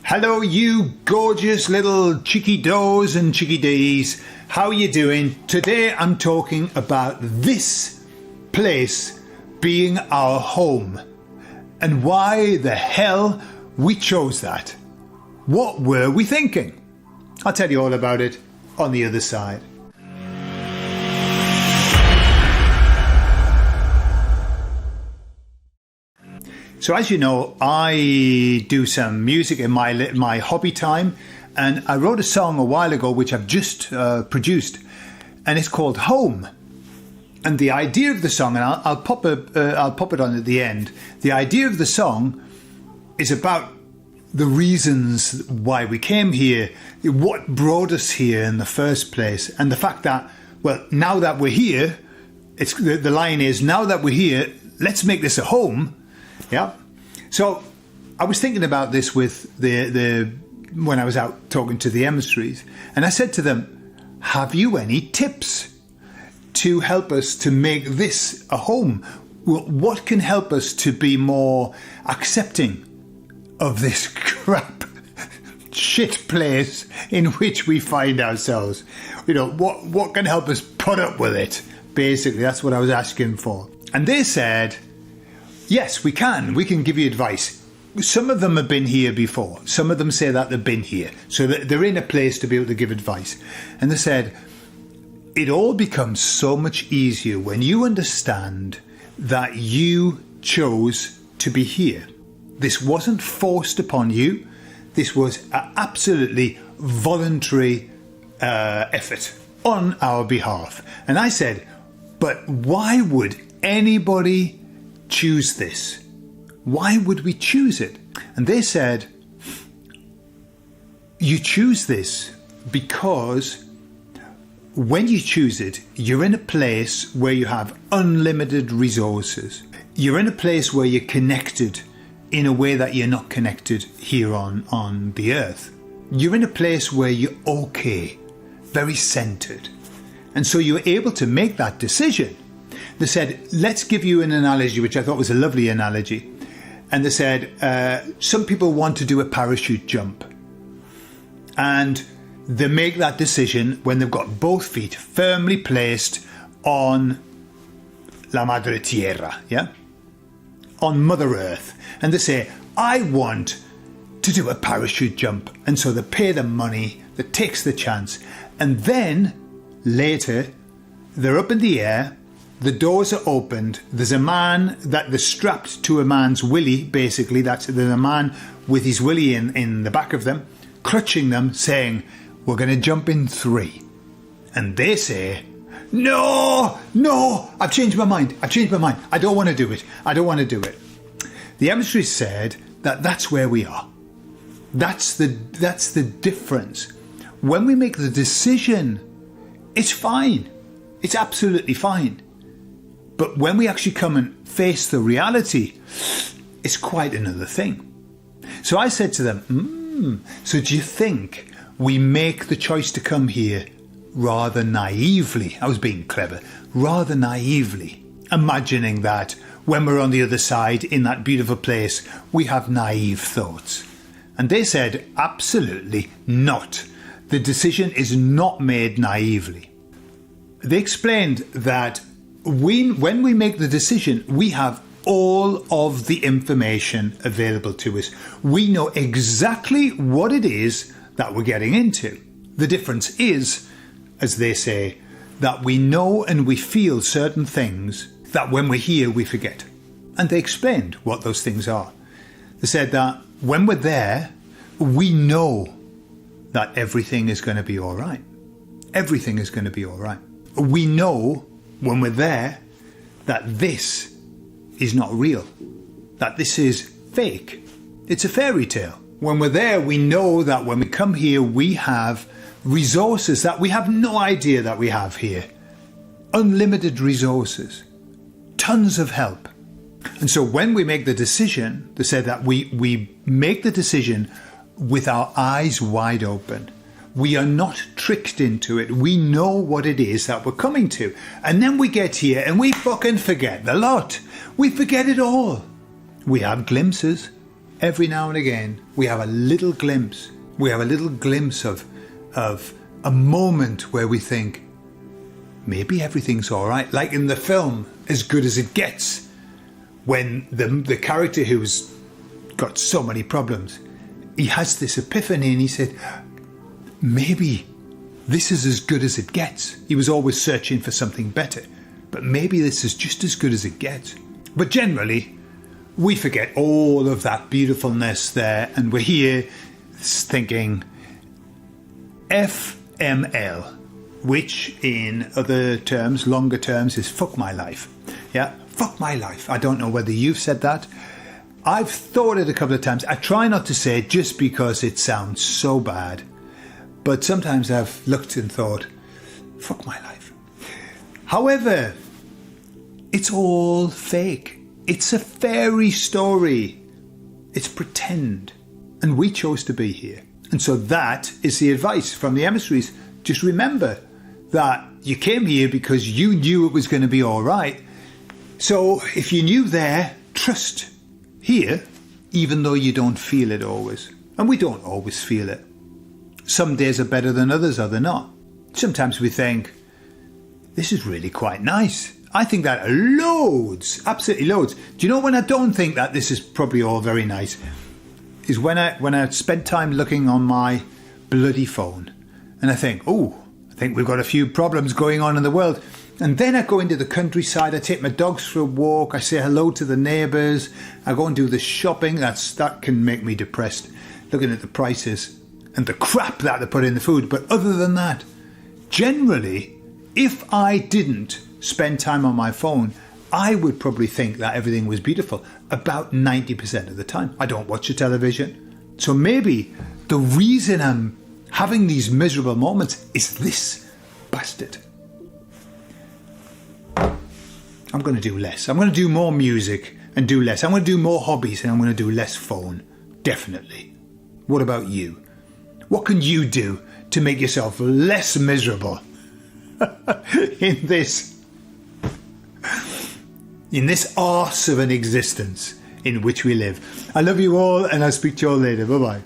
Hello, you gorgeous little cheeky does and cheeky dees. How are you doing? Today I'm talking about this place being our home and why the hell we chose that. What were we thinking? I'll tell you all about it on the other side. So as you know, I do some music in my hobby time, and I wrote a song a while ago which I've just produced, and it's called Home. And the idea of the song, and I'll pop it on at the end. The idea of the song is about the reasons why we came here, what brought us here in the first place, and the fact that, well, now that we're here, the line is, now that we're here, let's make this a home. Yeah. So I was thinking about this with when I was out talking to the Emissaries, and I said to them, have you any tips to help us to make this a home? What can help us to be more accepting of this crap shit place in which we find ourselves? You know, what can help us put up with it? Basically, that's what I was asking for. And they said, yes, we can give you advice. Some of them have been here before. Some of them say that they've been here. So they're in a place to be able to give advice. And they said, it all becomes so much easier when you understand that you chose to be here. This wasn't forced upon you. This was an absolutely voluntary effort on our behalf. And I said, but why would anybody choose this? Why would we choose it? And they said, you choose this because when you choose it, you're in a place where you have unlimited resources. You're in a place where you're connected in a way that you're not connected here on the earth. You're in a place where you're okay, very centered. And so you're able to make that decision. They said, let's give you an analogy, which I thought was a lovely analogy. And they said, some people want to do a parachute jump. And they make that decision when they've got both feet firmly placed on La Madre Tierra, yeah? On Mother Earth. And they say, I want to do a parachute jump. And so they pay the money, they takes the chance. And then later, they're up in the air. The doors are opened. There's a man that they're strapped to a man's willy, basically. There's a man with his willy in the back of them, clutching them, saying, we're going to jump in 3. And they say, no, I've changed my mind. I don't want to do it. The emissaries said that that's where we are. That's the difference. When we make the decision, it's fine. It's absolutely fine. But when we actually come and face the reality, it's quite another thing. So I said to them, so do you think we make the choice to come here rather naively? I was being clever. Rather naively, imagining that when we're on the other side in that beautiful place, we have naive thoughts. And they said, absolutely not. The decision is not made naively. They explained that when we make the decision, we have all of the information available to us. We know exactly what it is that we're getting into. The difference is, as they say, that we know and we feel certain things that when we're here, we forget. And they explained what those things are. They said that when we're there, we know that everything is going to be all right. Everything is going to be all right. We know when we're there that this is not real, that this is fake. It's a fairy tale. When we're there, we know that when we come here, we have resources that we have no idea that we have here. Unlimited resources, tons of help. And so when we make the decision, they said that we make the decision with our eyes wide open. We are not tricked into it. We know what it is that we're coming to. And then we get here and we fucking forget the lot. We forget it all. We have glimpses. every now and again, we have a little glimpse. We have a little glimpse of a moment where we think, maybe everything's all right. Like in the film, As Good As It Gets, when the character who's got so many problems, he has this epiphany and he said, maybe this is as good as it gets. He was always searching for something better, but maybe this is just as good as it gets. But generally, we forget all of that beautifulness there, and we're here thinking FML, which in other terms, longer terms, is fuck my life. Yeah, fuck my life. I don't know whether you've said that. I've thought it a couple of times. I try not to say it just because it sounds so bad. But sometimes I've looked and thought, fuck my life. However, it's all fake. It's a fairy story. It's pretend. And we chose to be here. And so that is the advice from the Emissaries. Just remember that you came here because you knew it was going to be all right. So if you knew there, trust here, even though you don't feel it always. And we don't always feel it. Some days are better than others, are they not? Sometimes we think, this is really quite nice. I think that loads, absolutely loads. Do you know when I don't think that this is probably all very nice? Is when I spent time looking on my bloody phone. And I think, oh, I think we've got a few problems going on in the world. And then I go into the countryside, I take my dogs for a walk, I say hello to the neighbours, I go and do the shopping. That can make me depressed, looking at the prices and the crap that they put in the food. But other than that, generally, if I didn't spend time on my phone, I would probably think that everything was beautiful about 90% of the time. I don't watch the television. So maybe the reason I'm having these miserable moments is this bastard. I'm going to do less. I'm going to do more music and do less. I'm going to do more hobbies and I'm going to do less phone. Definitely. What about you? What can you do to make yourself less miserable in this arse of an existence in which we live? I love you all and I'll speak to you all later. Bye-bye.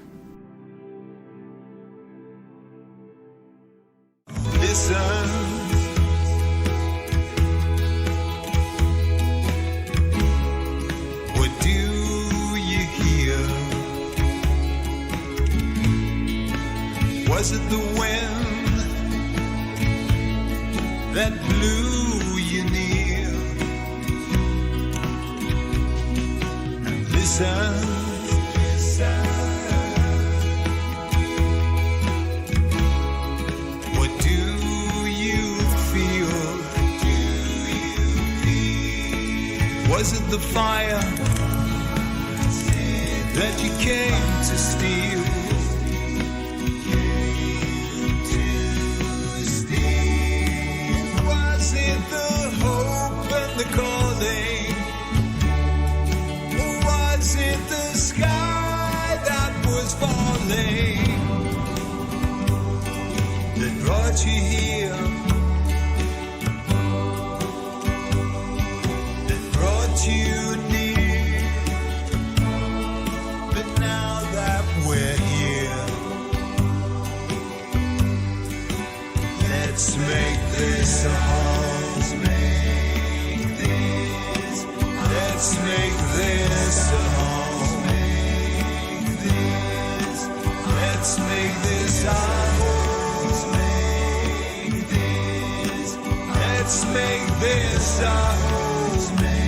Was it the wind that blew you near? And listen, what do you feel? Was it the fire that you came to steal? The calling, or was it the sky that was falling that brought you here, that brought you near? But now that we're here, let's make this a home. Let's make this a home. Let's make this our home. Let's make this our home.